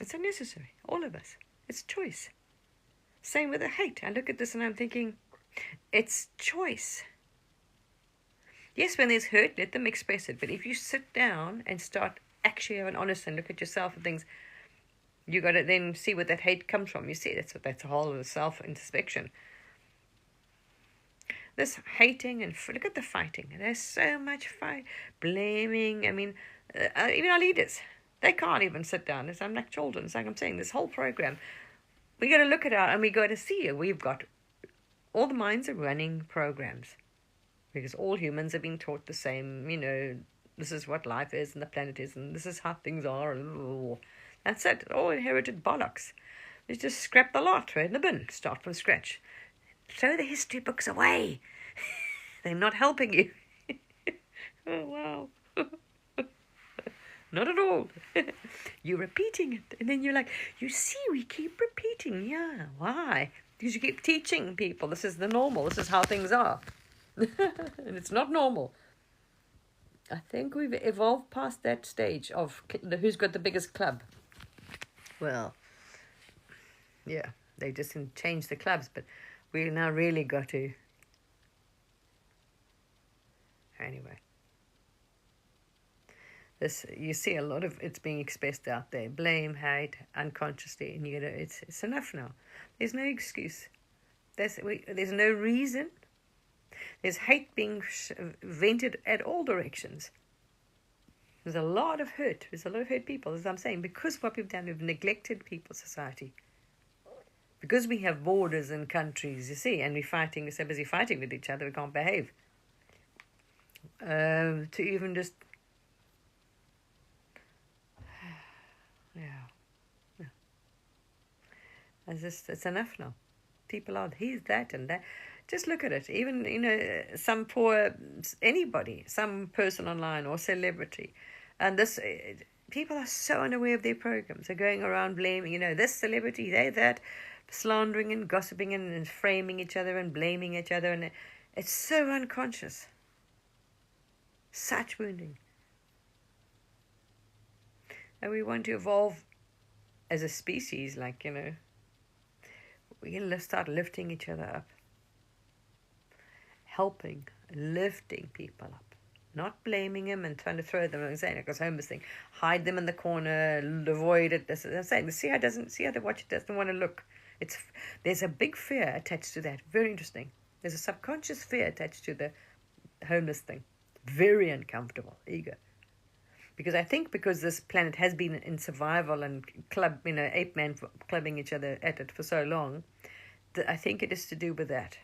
It's unnecessary. All of us. It's choice. Same with the hate. I look at this and I'm thinking, it's choice. Yes, when there's hurt, let them express it. But if you sit down and start actually have an honest and look at yourself and things, you got to then see where that hate comes from. You see, that's a whole of the self-introspection. This hating and look at the fighting. There's so much fight, blaming. I mean, even our leaders, they can't even sit down. I'm like children. It's like I'm saying, this whole program, we got to look at and we got to see it. We've got all the minds are running programs because all humans have been taught the same. This is what life is and the planet is, and this is how things are. That's it. All inherited bollocks. You just scrap the lot, throw it in the bin, start from scratch. Throw the history books away. They're not helping you. Oh, wow. Not at all. You're repeating it. And then you're like, you see, we keep repeating. Yeah, why? Because you keep teaching people this is the normal. This is how things are. And it's not normal. I think we've evolved past that stage of who's got the biggest club. Well, yeah, they just changed the clubs, but we now really got to. Anyway, you see a lot of it's being expressed out there. Blame, hate, unconsciously, and it's enough now. There's no excuse. There's no reason. There's hate being vented at all directions. There's a lot of hurt. There's a lot of hurt people, as I'm saying, because what we've done, we've neglected people's society. Because we have borders and countries, you see, and we're so busy fighting with each other, we can't behave. To even just... Yeah. It's enough now. People are, he's that and that. Just look at it. Even, some anybody, some person online or celebrity. And people are so unaware of their programs. They're going around blaming, this celebrity, they that, slandering and gossiping and framing each other and blaming each other. And it's so unconscious. Such wounding. And we want to evolve as a species, we're going to start lifting each other up. Helping, lifting people up. Not blaming them and trying to throw them. I'm saying, because homeless thing, hide them in the corner, avoid it. I'm saying, see how they watch it doesn't want to look. There's a big fear attached to that. Very interesting. There's a subconscious fear attached to the homeless thing. Very uncomfortable, eager. Because I think because this planet has been in survival and ape man clubbing each other at it for so long, I think it is to do with that.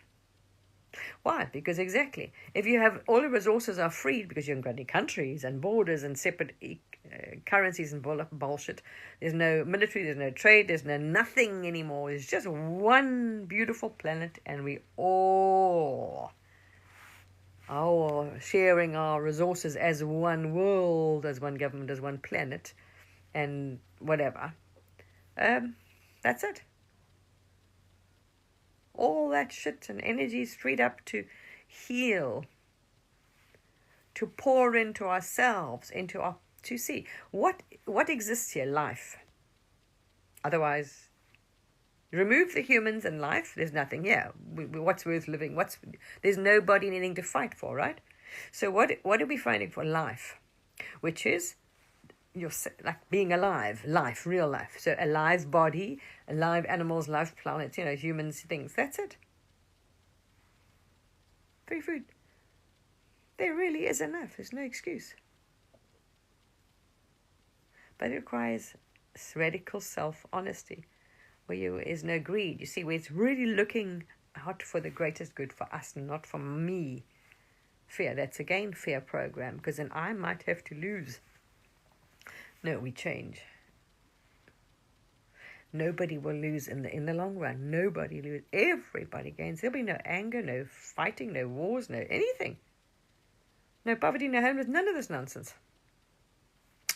Why? Because exactly, if you have all the resources are freed because you haven't got any countries and borders and separate currencies and bullshit. There's no military, there's no trade, there's no nothing anymore. It's just one beautiful planet, and we all are sharing our resources as one world, as one government, as one planet, and whatever. That's it. All that shit and energy is freed up to heal, to pour into ourselves, to see what exists here, life. Otherwise, remove the humans and life, there's nothing here. What's worth living? There's nobody, anything to fight for, right? So what are we fighting for? Life, which is like being alive, life, real life. So a live body, alive animals, live planets, humans, things. That's it. Free food. There really is enough. There's no excuse. But it requires radical self-honesty, where there is no greed. You see, where it's really looking out for the greatest good for us, not for me. Fear. That's again fear program, because then I might have to lose. No, we change. Nobody will lose in the long run. Nobody loses. Everybody gains. There'll be no anger, no fighting, no wars, no anything. No poverty, no homeless, none of this nonsense.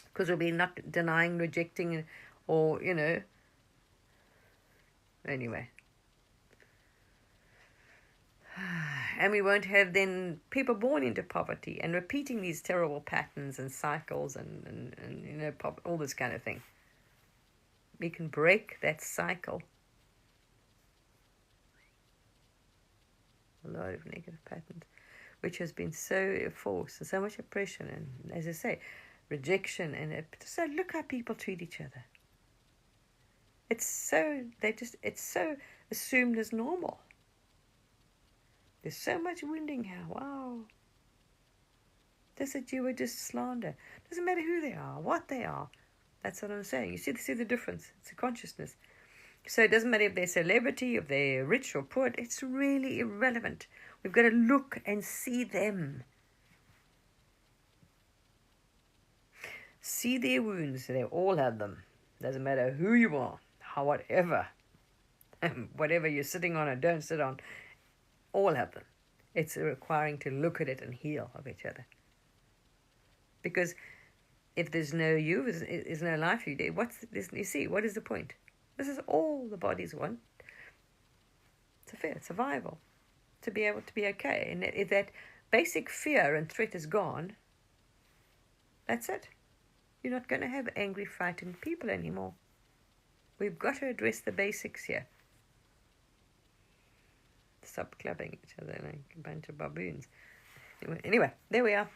Because we'll be not denying, rejecting, or, Anyway. And we won't have then people born into poverty and repeating these terrible patterns and cycles and all this kind of thing. We can break that cycle. A lot of negative patterns, which has been so forced and so much oppression and, as I say, rejection. And so look how people treat each other. It's so assumed as normal. There's so much wounding here. Wow. This is you would just slander. Doesn't matter who they are, what they are. That's what I'm saying. You see the difference. It's a consciousness. So it doesn't matter if they're celebrity, if they're rich or poor. It's really irrelevant. We've got to look and see them. See their wounds. They all have them. Doesn't matter who you are, whatever you're sitting on or don't sit on, all have them. It's requiring to look at it and heal of each other. Because if there's no you, there's no life for you. What's this? You see, what is the point? This is all the bodies want. It's a fear, survival, to be able to be okay. And if that basic fear and threat is gone, that's it. You're not going to have angry, frightened people anymore. We've got to address the basics here. Stop clubbing each other like a bunch of baboons. Anyway, there we are.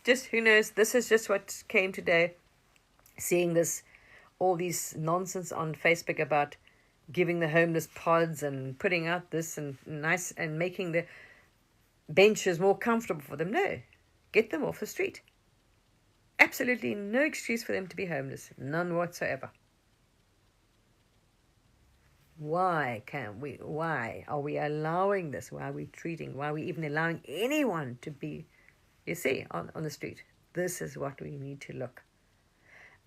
Just, who knows, this is just what came today. Seeing this, all these nonsense on Facebook about giving the homeless pods and putting out this and nice and making the benches more comfortable for them. No, get them off the street. Absolutely no excuse for them to be homeless. None whatsoever. Why are we allowing this? Why are we even allowing anyone to be, you see, on the street? This is what we need to look.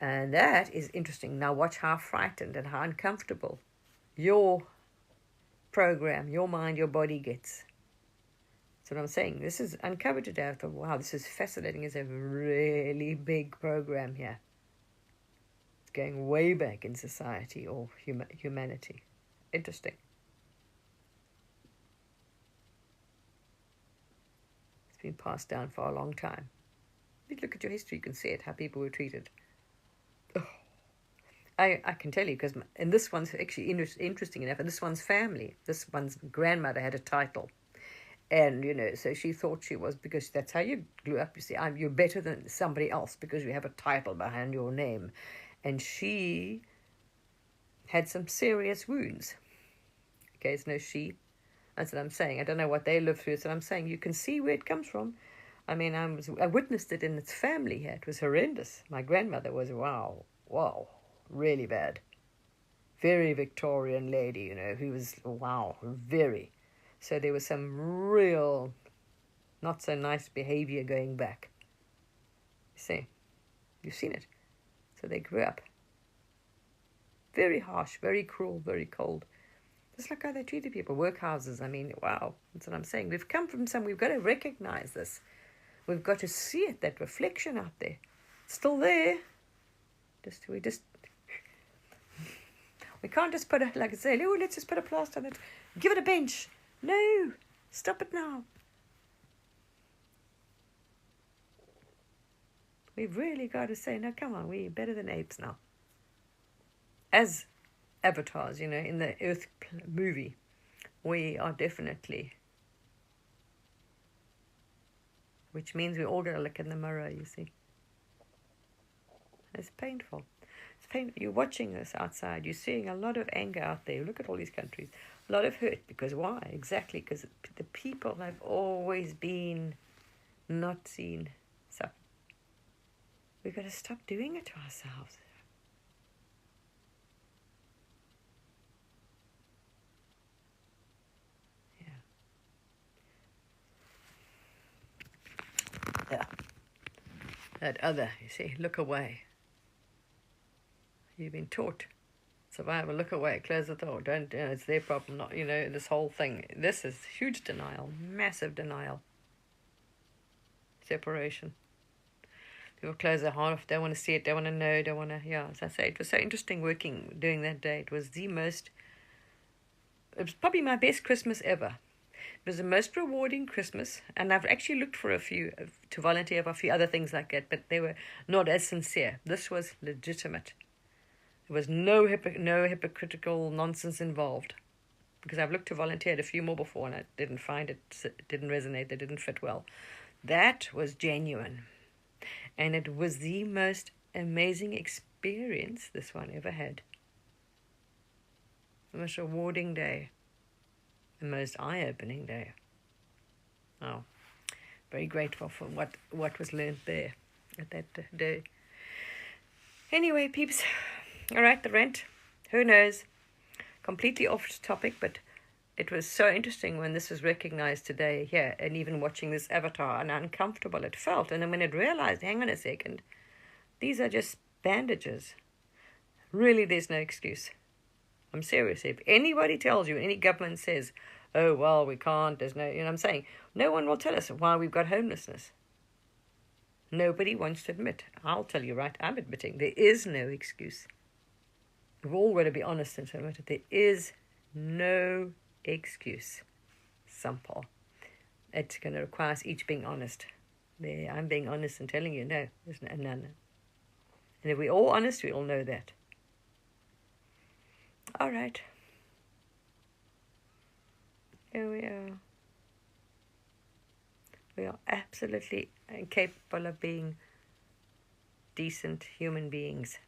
And that is interesting. Now watch how frightened and how uncomfortable your program, your mind, your body gets. That's what I'm saying. This is uncovered today. I thought, wow, this is fascinating. It's a really big program here. It's going way back in society or humanity. Interesting. It's been passed down for a long time. If you look at your history, you can see it, how people were treated. Oh. I can tell you, because, and this one's actually interesting enough, and this one's family. This one's grandmother had a title. And, you know, so she thought she was, because that's how you grew up. You see, you're better than somebody else because you have a title behind your name. And she had some serious wounds. Okay, it's no she. That's what I'm saying. I don't know what they lived through. So I'm saying you can see where it comes from. I mean, I witnessed it in its family here. It was horrendous. My grandmother was, wow, really bad. Very Victorian lady, you know, who was, wow, very. So there was some real not so nice behavior going back. You see, you've seen it. So they grew up very harsh, very cruel, very cold. Just like how they treated people. Workhouses, I mean, wow. That's what I'm saying. We've come from we've got to recognize this. We've got to see it, that reflection out there. It's still there. We can't just put like I say, oh, let's just put a plaster on it. Give it a bench. No, stop it now. We've really got to say, no, come on, we're better than apes now. As avatars, you know, in the Earth movie, we are definitely, which means we all got to look in the mirror, you see. It's painful. It's painful. You're watching this outside. You're seeing a lot of anger out there. Look at all these countries. A lot of hurt. Because why? Exactly. Because the people have always been not seen. So we've got to stop doing it to ourselves. Yeah. That other, you see, look away. You've been taught. Survival, look away, close the door, don't, you know, it's their problem, not, you know, this whole thing. This is huge denial, massive denial. Separation. People close their heart off, don't want to see it, don't want to know, don't want to, yeah, as I say, it was so interesting doing that day. It was it was probably my best Christmas ever. It was the most rewarding Christmas, and I've actually looked for a few, to volunteer for a few other things like that, but they were not as sincere. This was legitimate. There was no hypocritical nonsense involved. Because I've looked to volunteer at a few more before and I didn't find it didn't resonate, they didn't fit well. That was genuine. And it was the most amazing experience this one ever had. The most rewarding day. The most eye-opening day. Oh, very grateful for what was learned there at that day. Anyway, peeps. All right, the rent. Who knows? Completely off topic, but it was so interesting when this was recognized today here, and even watching this avatar, and uncomfortable it felt. And then when it realized, hang on a second, these are just bandages. Really, there's no excuse. I'm serious. If anybody tells you, any government says, oh, well, we can't, there's no, I'm saying, no one will tell us why we've got homelessness. Nobody wants to admit. I'll tell you right, I'm admitting there is no excuse. We've all got to be honest and admit it. There is no excuse. Simple. It's going to require us each being honest. There, I'm being honest and telling you, no, there's none. And if we're all honest, we all know that. All right. Here we are. We are absolutely incapable of being decent human beings.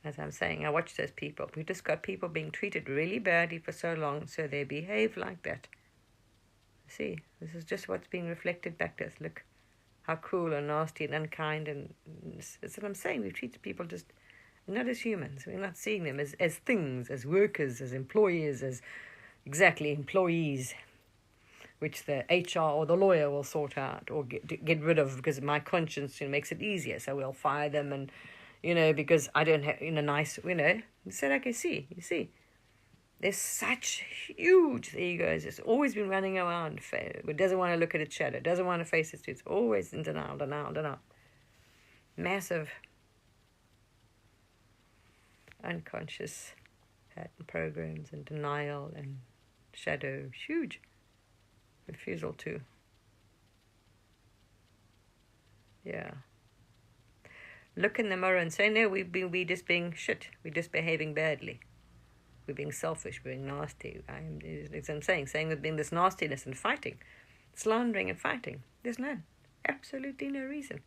As I'm saying, I watch those people. We just got people being treated really badly for so long, so they behave like that. See, this is just what's being reflected back to us. Look how cruel and nasty and unkind, and that's what I'm saying. We've treated people just not as humans. We're not seeing them as things, as workers, as employees, as exactly employees, which the HR or the lawyer will sort out or get rid of because my conscience makes it easier. So we'll fire them and, because I don't have, nice, So like you see, there's such huge egos. It's always been running around. It doesn't want to look at its shadow. Doesn't want to face its truth. Always in denial. Massive unconscious pattern programs and denial and shadow. Huge refusal to. Yeah. Look in the mirror and say, no, we just being shit. We're just behaving badly. We're being selfish. We're being nasty. As I'm saying with being this nastiness and fighting, slandering and fighting. There's absolutely no reason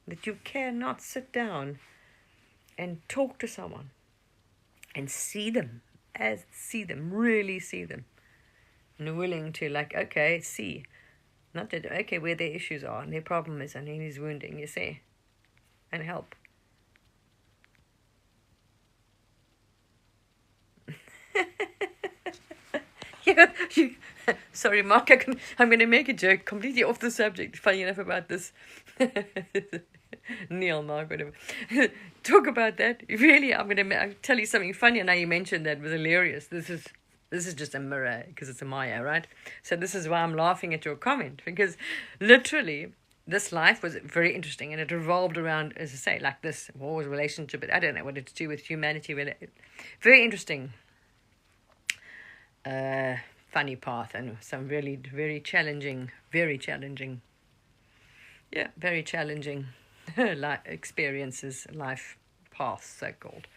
that you cannot sit down and talk to someone and see them, really see them, and willing to see. Not that, where their issues are and their problem is and his wounding, you see, and help. Sorry, Mark, I'm going to make a joke completely off the subject, funny enough, about this. Neil, Mark, whatever. Talk about that. Really, I'll tell you something funny. Now you mentioned that, it was hilarious. This is just a mirror because it's a Maya, right? So this is why I'm laughing at your comment, because literally this life was very interesting and it revolved around, as I say, like this war's relationship. But I don't know what it's to do with humanity. Very interesting, funny path, and some really very challenging, very challenging life experiences, life paths, so-called.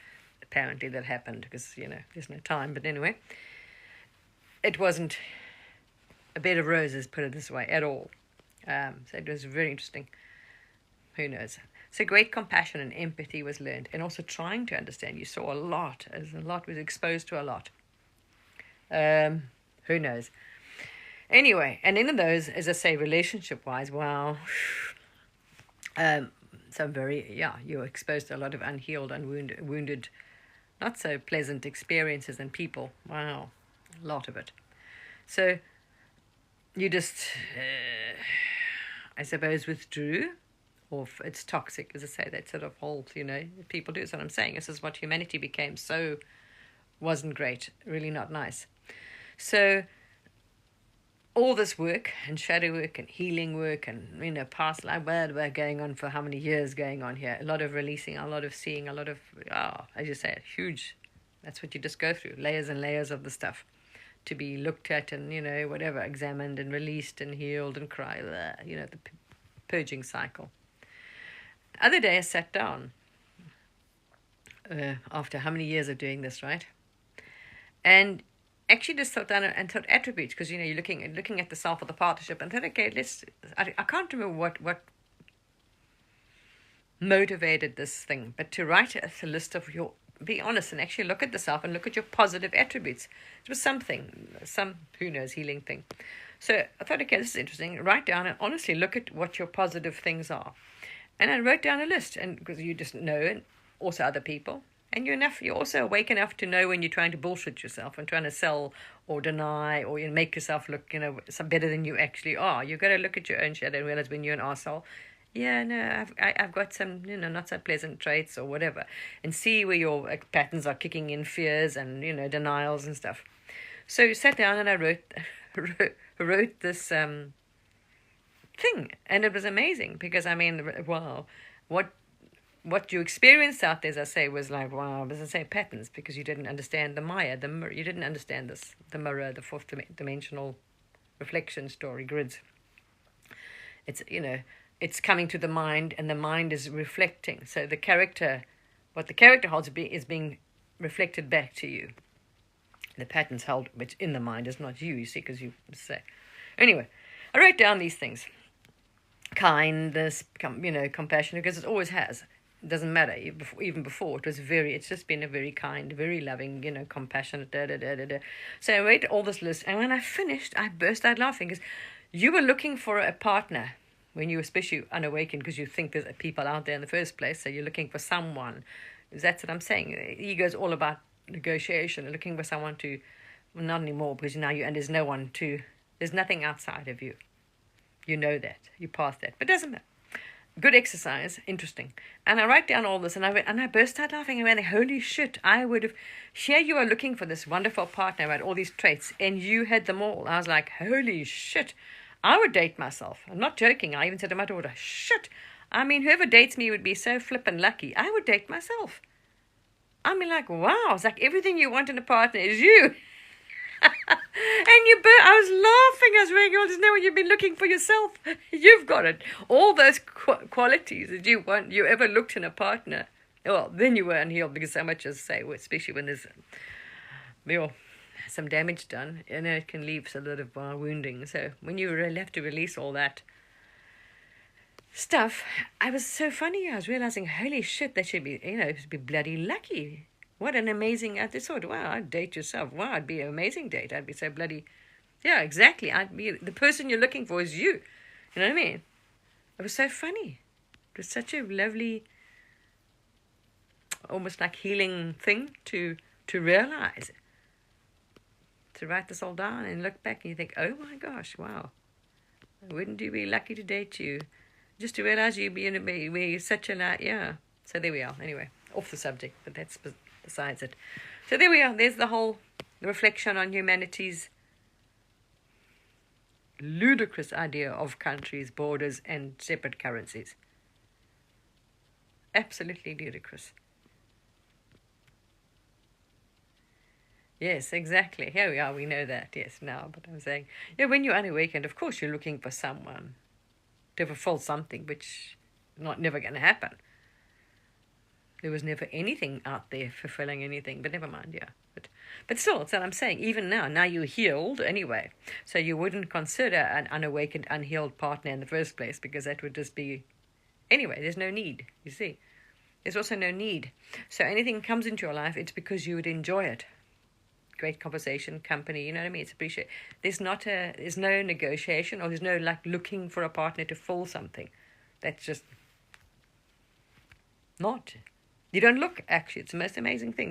Apparently that happened because, there's no time. But anyway, it wasn't a bed of roses, put it this way, at all. So it was very interesting. Who knows? So great compassion and empathy was learned, and also trying to understand. You saw a lot, was exposed to a lot. Who knows? Anyway, and in those, as I say, relationship-wise, wow. Some you're exposed to a lot of unhealed, wounded, not so pleasant experiences and people. Wow, a lot of it. So you just, I suppose, withdrew, or it's toxic, as I say, that sort of whole, people do. That's what I'm saying. This is what humanity became. So wasn't great, really not nice. So all this work and shadow work and healing work and, past life, we're going on for how many years going on here. A lot of releasing, a lot of seeing, a lot of, as you say, huge. That's what you just go through, layers and layers of the stuff to be looked at and, whatever, examined and released and healed and cried, the purging cycle. Other day I sat down after how many years of doing this, right? And actually just thought down and thought attributes, because you're looking at the self of the partnership, and thought, okay, I can't remember what motivated this thing, but to write a list of your, be honest and actually look at the self and look at your positive attributes. It was some who knows healing thing. So I thought, okay, this is interesting. Write down and honestly look at what your positive things are. And I wrote down a list, and because you just know, and also other people, and you're also awake enough to know when you're trying to bullshit yourself and trying to sell or deny or make yourself look, some better than you actually are. You've got to look at your own shadow and realize when you're an arsehole. Yeah, no, I've got some, not so pleasant traits or whatever, and see where your patterns are kicking in, fears and denials and stuff. So I sat down and I wrote this thing, and it was amazing because wow, what you experienced out there, as I say, was like, wow, as I say, patterns, because you didn't understand the Maya, the mirror. You didn't understand the mirror, the fourth dimensional reflection story grids. It's it's coming to the mind, and the mind is reflecting. So what the character holds is being reflected back to you. The patterns held, which in the mind is not you see, because you say. Anyway, I wrote down these things. Kindness, compassion, because it always has. It doesn't matter. Even before, it's just been a very kind, very loving, compassionate, So I wrote all this list, and when I finished, I burst out laughing, because you were looking for a partner when you were especially unawakened, because you think there's people out there in the first place, so you're looking for someone. That's what I'm saying. Ego is all about negotiation, looking for someone to, well, not anymore, because now and there's nothing outside of you. You know that. You passed that. But it doesn't matter. Good exercise. Interesting. And I write down all this, and I burst out laughing. I went, holy shit, here you are looking for this wonderful partner who had all these traits, and you had them all. I was like, holy shit, I would date myself. I'm not joking. I even said to my daughter, shit, whoever dates me would be so flippin' lucky. I would date myself. Like, wow, it's like everything you want in a partner is you. I was laughing. I was really, all this, now when you've been looking for yourself, you've got it. All those qualities that you want, you ever looked in a partner. Well, then you were unhealed, because so much as say, especially when there's some damage done, it can leave a lot of wounding. So when you really have to release all that stuff, I was so funny. I was realizing, holy shit, that should be, should be bloody lucky. What an amazing, I thought, wow, I'd date yourself. Wow, I'd be an amazing date. I'd be so bloody, yeah, exactly. I'd be, the person you're looking for is you. You know what I mean? It was so funny. It was such a lovely, almost like healing thing to realize. To write this all down and look back and you think, oh my gosh, wow. Wouldn't you be lucky to date you? Just to realize we're such a, yeah. So there we are. Anyway, off the subject, but that's besides it. So there we are. There's the reflection on humanity's ludicrous idea of countries, borders, and separate currencies. Absolutely ludicrous. Yes, exactly. Here we are. We know that. Yes, now. But I'm saying, when you're unawakened, of course you're looking for someone to fulfill something, which is never going to happen. There was never anything out there fulfilling anything, but never mind, yeah. But still, that's what I'm saying. Even now you're healed anyway. So you wouldn't consider an unawakened, unhealed partner in the first place, because that would just be... Anyway, there's no need, you see. There's also no need. So anything comes into your life, it's because you would enjoy it. Great conversation, company, you know what I mean? It's appreciated. There's no negotiation, or there's no looking for a partner to fill something. That's just not. You don't look, actually. It's the most amazing thing.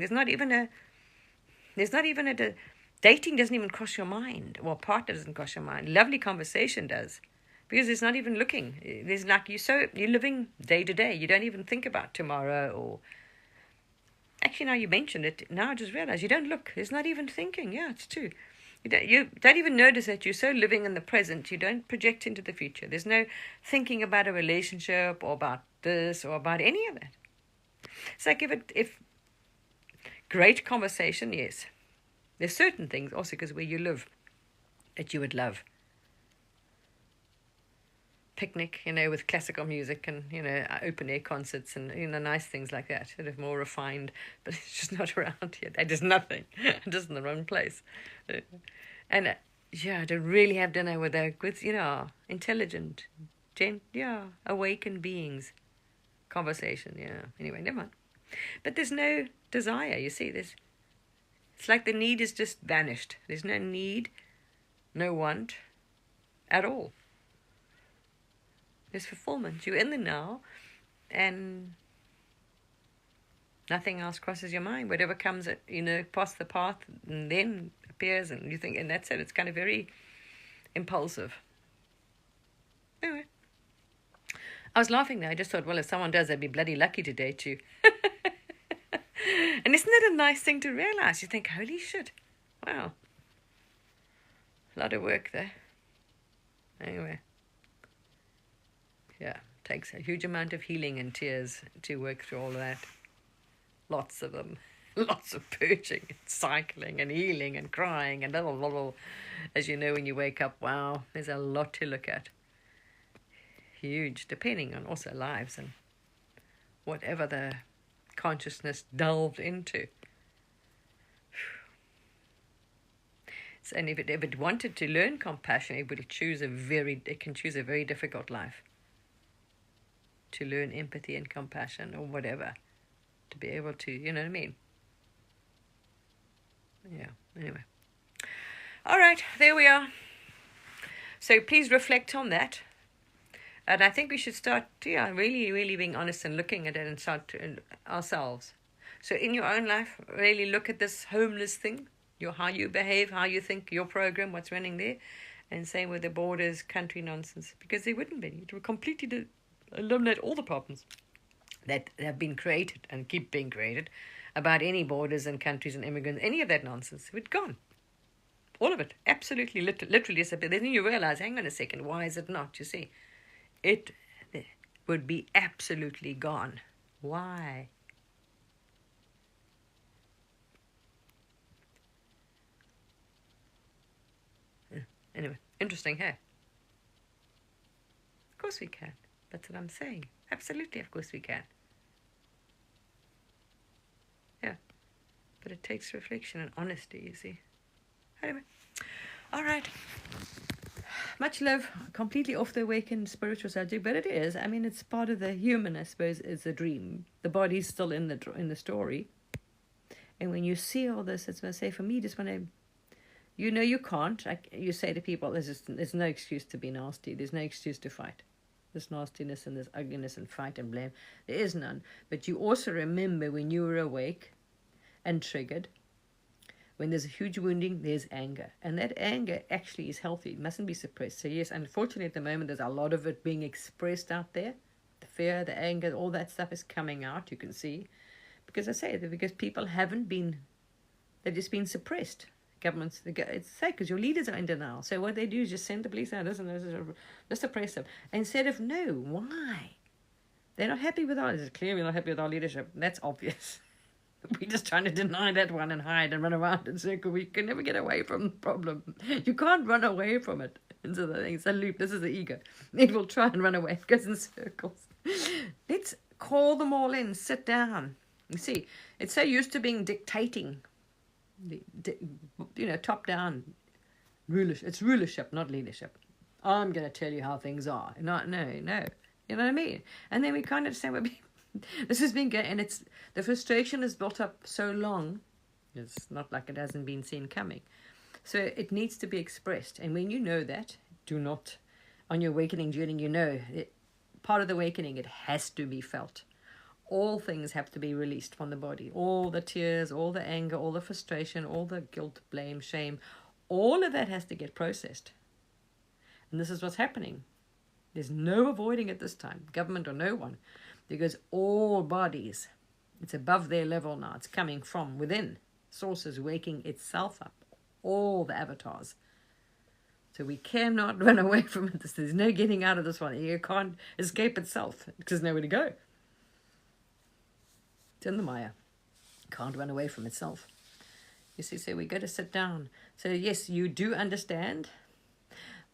Dating doesn't even cross your mind. Well, partner doesn't cross your mind. Lovely conversation does. Because it's not even looking. There's you're living day to day. You don't even think about tomorrow or... Actually, now you mentioned it, now I just realized you don't look. There's not even thinking. Yeah, it's true. You don't even notice that you're so living in the present. You don't project into the future. There's no thinking about a relationship or about this or about any of that. It's like if great conversation, yes. There's certain things also, because where you live, that you would love. picnic, with classical music and, open air concerts and, nice things like that, sort of more refined, but it's just not around here. They're just nothing, just in the wrong place. And yeah, to really have dinner with, intelligent, awakened beings. Conversation, yeah. Anyway, never mind. But there's no desire, you see. It's like the need is just vanished. There's no need, no want at all. There's fulfillment. You're in the now, and nothing else crosses your mind. Whatever comes, past the path, and then appears, and you think, and that's it. It's kind of very impulsive. Anyway, I was laughing there. I just thought, well, if someone does, they'd be bloody lucky today too. And isn't it a nice thing to realize? You think, holy shit, wow, a lot of work there. Anyway, yeah, takes a huge amount of healing and tears to work through all of that. Lots of them. Lots of purging and cycling and healing and crying and blah, blah, blah, blah. As you know, when you wake up, wow, there's a lot to look at. Huge, depending on also lives and whatever the consciousness delved into. And if it wanted to learn compassion, it can choose a very difficult life. To learn empathy and compassion or whatever. To be able to, you know what I mean? Yeah, anyway. All right, there we are. So please reflect on that. And I think we should start, really, really being honest and looking at it and start ourselves. So in your own life, really look at this homeless thing, how you behave, how you think, your program, what's running there, and same with the borders, country nonsense, because there wouldn't be. It would completely eliminate all the problems that have been created and keep being created about any borders and countries and immigrants, any of that nonsense. It would gone. All of it. Absolutely, literally disappeared. Then you realize, hang on a second, why is it not? You see, it would be absolutely gone. Why? Anyway, interesting, hey? Of course we can. That's what I'm saying. Absolutely, of course we can. Yeah. But it takes reflection and honesty, you see. Anyway. All right. Much love. Completely off the awakened spiritual subject, but it is. I mean, it's part of the human, I suppose, is a dream. The body's still in the story. And when you see all this, it's going to say, for me, just when you can't. You say to people, there's no excuse to be nasty. There's no excuse to fight. There's nastiness and there's ugliness and fight and blame. There is none. But you also remember when you were awake and triggered. When there's a huge wounding, there's anger. And that anger actually is healthy. It mustn't be suppressed. So yes, unfortunately at the moment, there's a lot of it being expressed out there. The fear, the anger, all that stuff is coming out, you can see. Because because people they've just been suppressed. Governments, it's sad because your leaders are in denial. So what they do is just send the police out, just suppress them. Instead of, no, why? They're not happy with it's clearly not happy with our leadership. That's obvious. We're just trying to deny that one and hide and run around in circles. We can never get away from the problem. You can't run away from it. It's a loop. This is the ego. It will try and run away. It goes in circles. Let's call them all in. Sit down. You see, it's so used to being dictating. Top down rulership. It's rulership, not leadership. I'm going to tell you how things are. No. You know what I mean? And then we kind of say, this has been going, and the frustration is built up so long. It's not like it hasn't been seen coming. So it needs to be expressed. And when you know that, do not, on your awakening journey, part of the awakening, it has to be felt. All things have to be released from the body. All the tears, all the anger, all the frustration, all the guilt, blame, shame, all of that has to get processed. And this is what's happening. There's no avoiding it this time, government or no one, because all bodies, it's above their level now. It's coming from within. Source is waking itself up. All the avatars. So we cannot run away from it. There's no getting out of this one. You can't escape itself because there's nowhere to go. It's in the Maya. Can't run away from itself. You see, so we got to sit down. So yes, you do understand.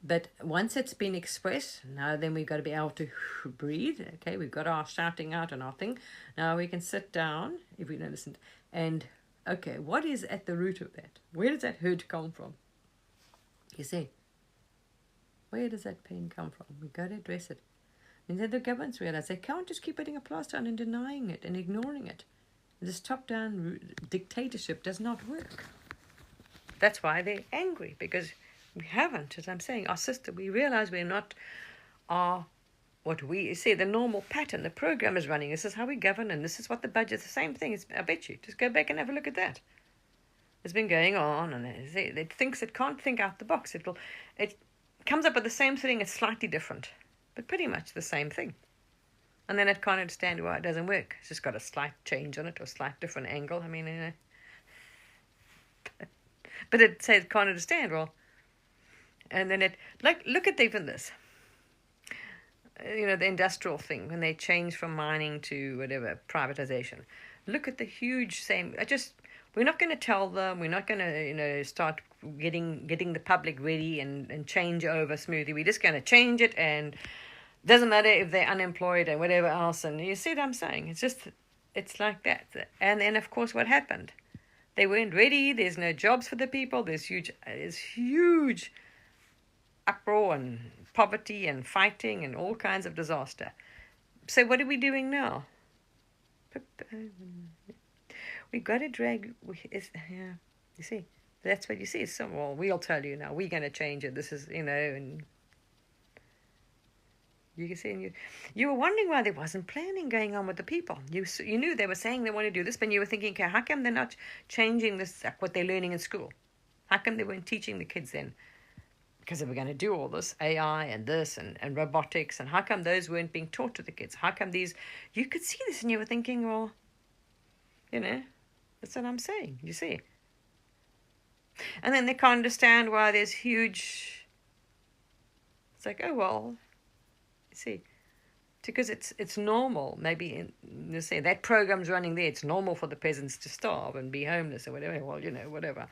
But once it's been expressed, now then we've got to be able to breathe. Okay, we've got our shouting out and our thing. Now we can sit down if we don't listen. And okay, what is at the root of that? Where does that hurt come from? You see, where does that pain come from? We've got to address it. And then the governments realize they can't just keep putting a plaster on and denying it and ignoring it. This top-down dictatorship does not work. That's why they're angry, because we haven't, as I'm saying, our system, we realize we're not what we see, the normal pattern, the program is running. This is how we govern, and this is what the budget's the same thing. I bet you. Just go back and have a look at that. It's been going on, and it thinks it can't think out the box. It comes up with the same thing, it's slightly different, but pretty much the same thing. And then it can't understand why it doesn't work. It's just got a slight change on it, or a slight different angle. I mean, but it says it can't understand. Well, and then look at even this. The industrial thing, when they change from mining to whatever, privatization. Look at the huge same. We're not going to tell them. We're not going to, start getting the public ready and change over smoothly. We're just going to change it, and doesn't matter if they're unemployed and whatever else. And you see what I'm saying? It's like that. And then, of course, what happened? They weren't ready. There's no jobs for the people. There's huge uproar and poverty and fighting and all kinds of disaster. So what are we doing now? We've got to drag. You see, that's what you see. So, well, we'll tell you now. We're going to change it. This is, and you can see, and you were wondering why there wasn't planning going on with the people. You knew they were saying they want to do this, but you were thinking, okay, how come they're not changing this, what they're learning in school? How come they weren't teaching the kids then? Because they were going to do all this AI and this and robotics, and how come those weren't being taught to the kids? How come these? You could see this, and you were thinking, well, that's what I'm saying. You see. And then they can't understand why there's huge. It's like, oh well, you see, because it's normal. Maybe you say that program's running there. It's normal for the peasants to starve and be homeless or whatever. Well, whatever.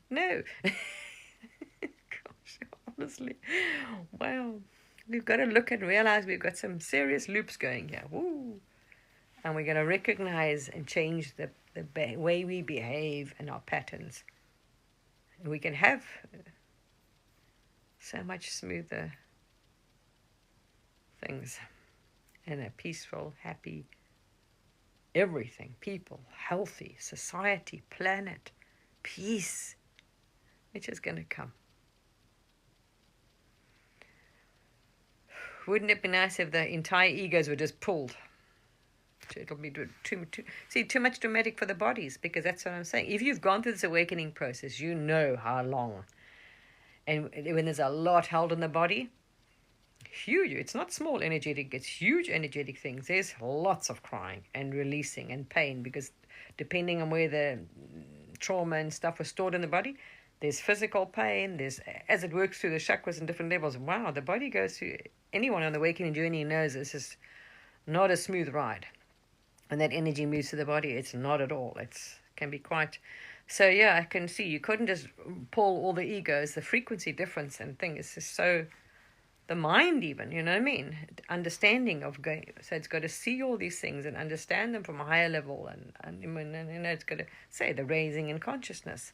No. Gosh, honestly, wow. We've got to look and realize we've got some serious loops going here. Woo. And we're going to recognize and change the way we behave and our patterns. And we can have so much smoother things and a peaceful, happy, everything, people, healthy, society, planet, peace, which is going to come. Wouldn't it be nice if the entire egos were just pulled? It'll be too much dramatic for the bodies, because that's what I'm saying. If you've gone through this awakening process, you know how long. And when there's a lot held in the body, huge, it's not small energetic, it's huge energetic things. There's lots of crying and releasing and pain, because depending on where the trauma and stuff was stored in the body, there's physical pain, as it works through the chakras and different levels. Wow, the body goes through, anyone on the awakening journey knows this is not a smooth ride. And that energy moves to the body, it's not at all. It can be quite. So yeah, I can see you couldn't just pull all the egos. The frequency difference and thing is just so. The mind, even, you know what I mean? Understanding of going. So it's got to see all these things and understand them from a higher level, and it's got to say the raising in consciousness.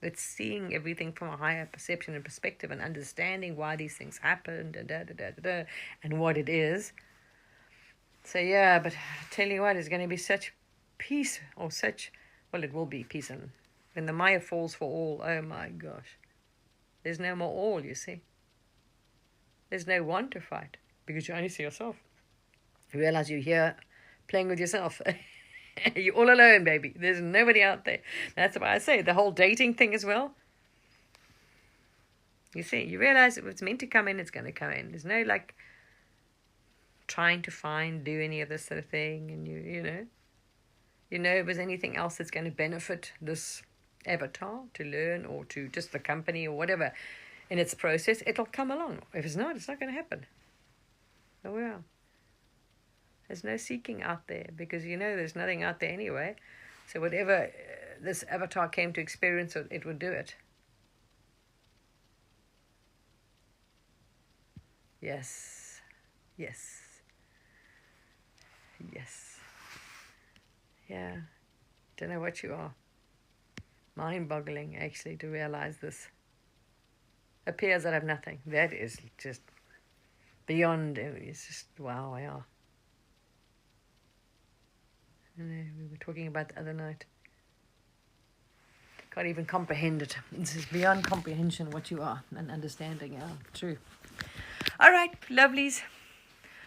It's seeing everything from a higher perception and perspective, and understanding why these things happened and what it is. So yeah, but I tell you what, it's going to be such peace, or it will be peace. And when the Maya falls for all, oh my gosh, there's no more all, you see. There's no one to fight, because you only see yourself. You realize you're here playing with yourself. You're all alone, baby. There's nobody out there. That's why I say the whole dating thing as well. You see, you realize if it's meant to come in, it's going to come in. There's no trying to do any of this sort of thing, and if there's anything else that's going to benefit this avatar to learn, or to just the company or whatever in its process, it'll come along. If it's not going to happen. Oh well. There's no seeking out there, because there's nothing out there anyway. So whatever this avatar came to experience, it would do it. Yes. Yes. Yes. Yeah. Don't know what you are. Mind-boggling, actually, to realize this. Appears that I have nothing. That is just beyond. It's just wow. Yeah. And we were talking about the other night. Can't even comprehend it. This is beyond comprehension what you are and understanding. Yeah, true. All right, lovelies.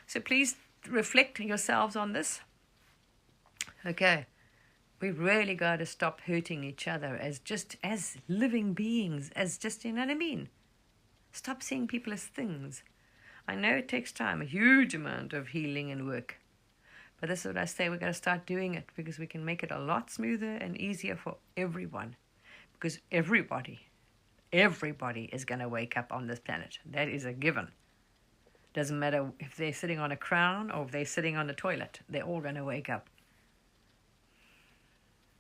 So please reflect yourselves on this. Okay. We've really got to stop hurting each other as living beings, as just, you know what I mean? Stop seeing people as things. I know it takes time, a huge amount of healing and work. But this is what I say, we've got to start doing it because we can make it a lot smoother and easier for everyone. Because everybody is going to wake up on this planet. That is a given. Doesn't matter if they're sitting on a crown or if they're sitting on the toilet. They're all going to wake up.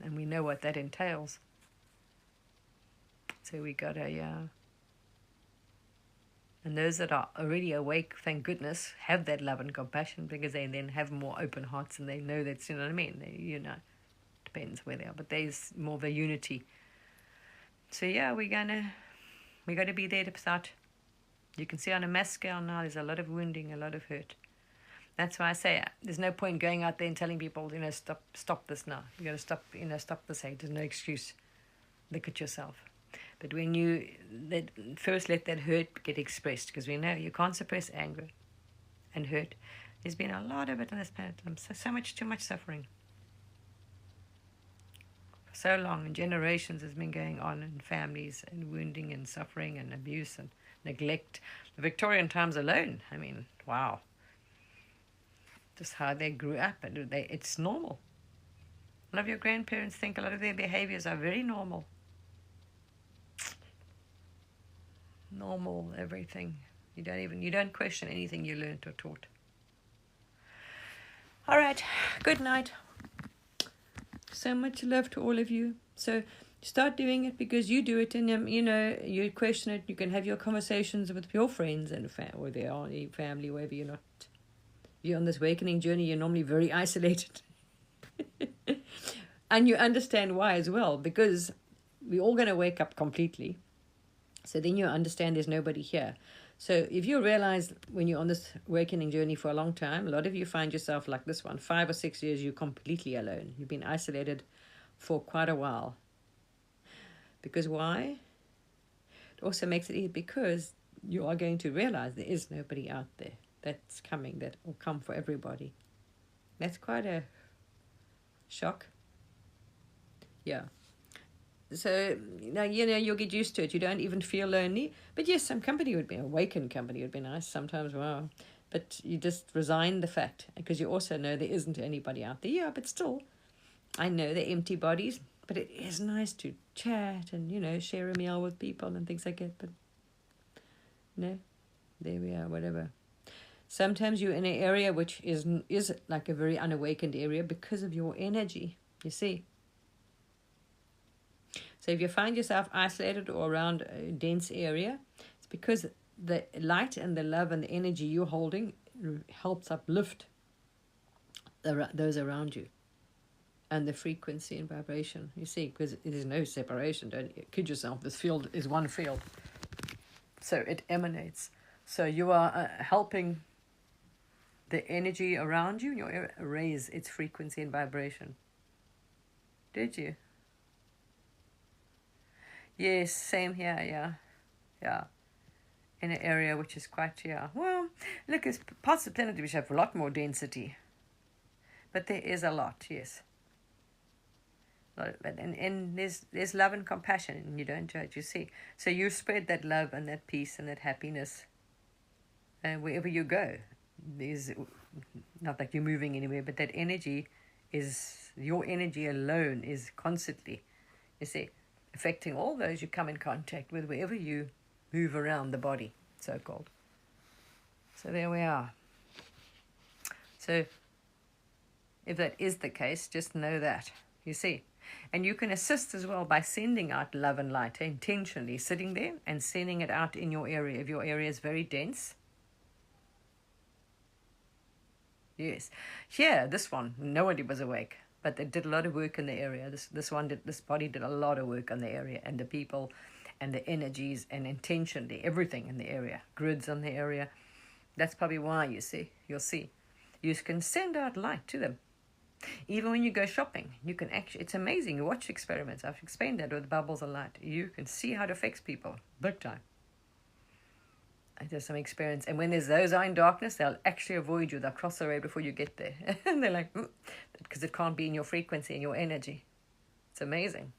And we know what that entails. So we got to, and those that are already awake, thank goodness, have that love and compassion because they then have more open hearts and they know that's, you know what I mean? They, depends where they are, but there's more of a unity. So yeah, we got to be there to start. You can see on a mass scale now, there's a lot of wounding, a lot of hurt. That's why I say there's no point going out there and telling people, stop this now. You got to stop this hate. There's no excuse. Look at yourself. But when you first let that hurt get expressed, because we know you can't suppress anger and hurt. There's been a lot of it on this planet. So much, too much suffering. For so long, and generations has been going on in families, and wounding and suffering and abuse and neglect. The Victorian times alone, I mean, wow. Just how they grew up, and it's normal. A lot of your grandparents think a lot of their behaviors are very normal. Normal, everything. You don't question anything you learned or taught. All right, good night. So much love to all of you. So start doing it because you do it, and you question it. You can have your conversations with your friends and or their family, wherever you're not. You're on this awakening journey, you're normally very isolated. And you understand why as well, because we're all going to wake up completely. So then you understand there's nobody here. So if you realize when you're on this awakening journey for a long time, a lot of you find yourself like this one, 5 or 6 years, you're completely alone. You've been isolated for quite a while. Because why? It also makes it easy because you are going to realize there is nobody out there that's coming, that will come for everybody. That's quite a shock. Yeah. So now you'll get used to it. You don't even feel lonely. But yes, some company would be awakened company would be nice sometimes. Wow. But you just resign the fact because you also know there isn't anybody out there. Yeah, but still, I know they're empty bodies. But it is nice to chat and share a meal with people and things like that. But no, there we are. Whatever. Sometimes you're in an area which is like a very unawakened area because of your energy, you see. So if you find yourself isolated or around a dense area, it's because the light and the love and the energy you're holding helps uplift those around you. And the frequency and vibration, you see, because there's no separation. Don't kid yourself. This field is one field. So it emanates. So you are helping the energy around you, raise its frequency and vibration. Did you? Yes, same here, yeah. In an area which is quite, well, look, there's parts of the planet which have a lot more density. But there is a lot, yes. And there's love and compassion, and you don't judge, you see. So you spread that love and that peace and that happiness wherever you go. There's not like you're moving anywhere, but that energy your energy alone is constantly, you see, affecting all those you come in contact with wherever you move around the body, so-called. So there we are. So if that is the case, just know that, you see. And you can assist as well by sending out love and light, intentionally sitting there and sending it out in your area. If your area is very dense, Yes. Here, this one, nobody was awake, but they did a lot of work in the area. This body did a lot of work on the area and the people and the energies and intention, everything in the area, grids on the area. That's probably why you'll see. You can send out light to them. Even when you go shopping, you can actually, it's amazing. You watch experiments. I've explained that with bubbles of light. You can see how it affects people, big time. There's some experience. And when those are in darkness, they'll actually avoid you. They'll cross the road before you get there. And they're like, because it can't be in your frequency and your energy. It's amazing.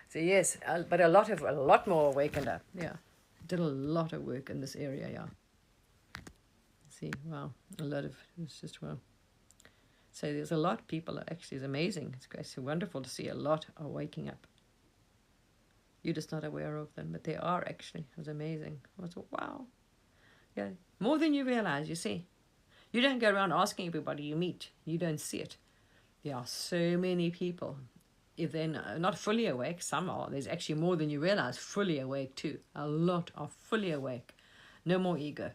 So yes, but a lot more awakened up. Yeah, did a lot of work in this area. Yeah. See, wow, it's just wow. So there's a lot of people. Actually, it's amazing. It's wonderful to see a lot are waking up. You're just not aware of them, but they are actually. It was amazing. I thought, wow. Yeah, more than you realize, you see. You don't go around asking everybody you meet. You don't see it. There are so many people. If they're not fully awake, some are. There's actually more than you realize fully awake too. A lot are fully awake. No more ego.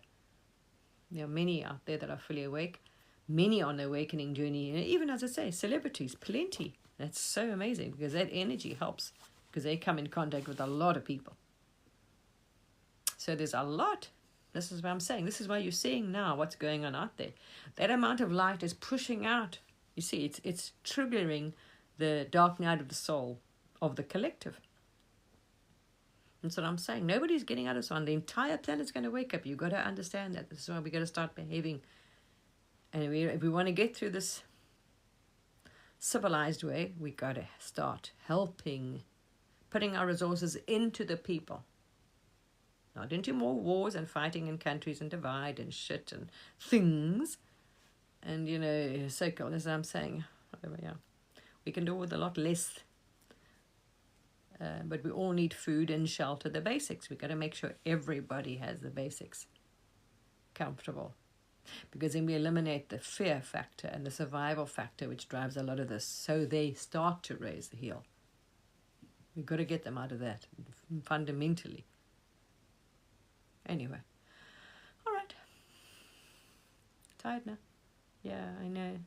There are many out there that are fully awake. Many on the awakening journey. And even, as I say, celebrities, plenty. That's so amazing because that energy helps. Because they come in contact with a lot of people. So there's a lot. This is what I'm saying. This is why you're seeing now what's going on out there. That amount of light is pushing out. You see, it's triggering the dark night of the soul of the collective. That's what I'm saying. Nobody's getting out of this one. The entire planet's going to wake up. You've got to understand that. This is why we've got to start behaving. And if we want to get through this civilized way, we got to start helping, putting our resources into the people. Not into more wars and fighting in countries and divide and shit and things. And, so cool, as I'm saying. Yeah. We can do with a lot less. But we all need food and shelter, the basics. We've got to make sure everybody has the basics. Comfortable. Because then we eliminate the fear factor and the survival factor, which drives a lot of this. So they start to raise the heel. We've got to get them out of that fundamentally. Anyway. All right. Tired now? Yeah, I know.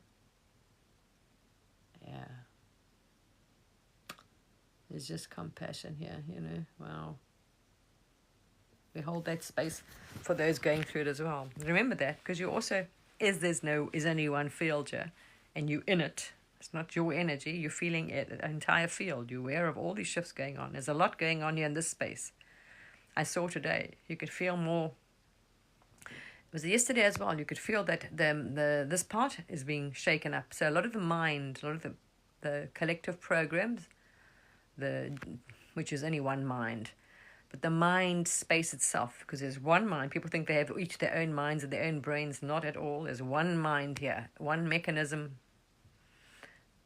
Yeah. There's just compassion here, Wow. We hold that space for those going through it as well. Remember that, because you also, is only one field here, and you in it. It's not your energy. You're feeling it, an entire field. You're aware of all these shifts going on. There's a lot going on here in this space. I saw today. You could feel more. It was yesterday as well. You could feel that this part is being shaken up. So a lot of the mind, a lot of the collective programs, which is only one mind. But the mind space itself, because there's one mind. People think they have each their own minds and their own brains. Not at all. There's one mind here, one mechanism,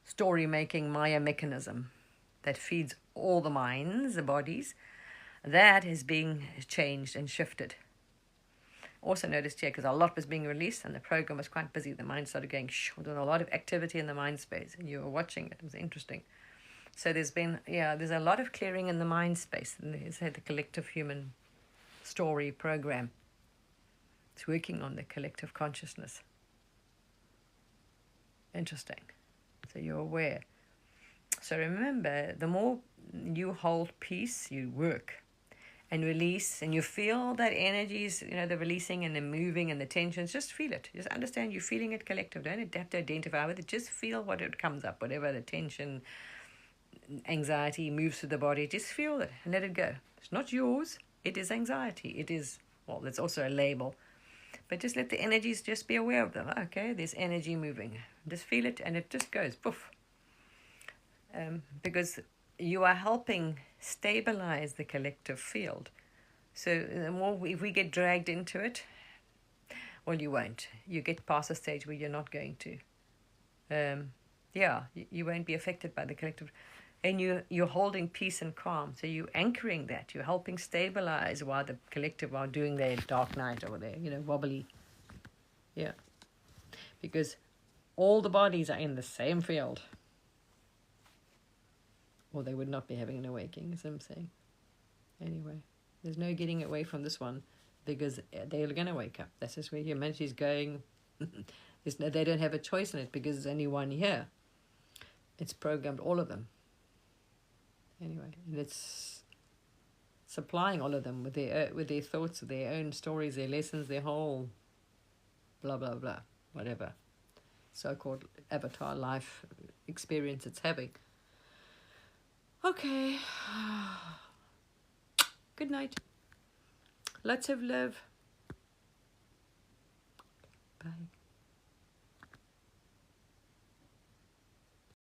story-making Maya mechanism that feeds all the minds, the bodies. That is being changed and shifted. Also noticed here, because a lot was being released and the program was quite busy, the mind started going, doing a lot of activity in the mind space, and you were watching it. It was interesting. So there's a lot of clearing in the mind space. And there's the collective human story program. It's working on the collective consciousness. Interesting. So you're aware. So remember, the more you hold peace, you work and release, and you feel that energies, the releasing and the moving and the tensions, just feel it. Just understand you're feeling it collective. Don't have to identify with it. Just feel what it comes up, whatever the tension, anxiety moves through the body. Just feel it and let it go. It's not yours. It is anxiety. It is, it's also a label. But just let the energies, just be aware of them. Okay, there's energy moving. Just feel it and it just goes, poof. Because you are helping stabilize the collective field. So the more, if we get dragged into it, well, you won't. You get past a stage where you're not going to. You won't be affected by the collective. And you're holding peace and calm. So you're anchoring that. You're helping stabilize while the collective are doing their dark night or their, wobbly. Yeah. Because all the bodies are in the same field. Or they would not be having an awakening, as I'm saying. Anyway, there's no getting away from this one because they're going to wake up. This is where humanity is going. They don't have a choice in it because there's only one here. It's programmed all of them. Anyway, and it's supplying all of them with their thoughts, their own stories, their lessons, their whole blah, blah, blah, whatever so-called avatar life experience it's having. Okay. Good night. Lots of love. Bye.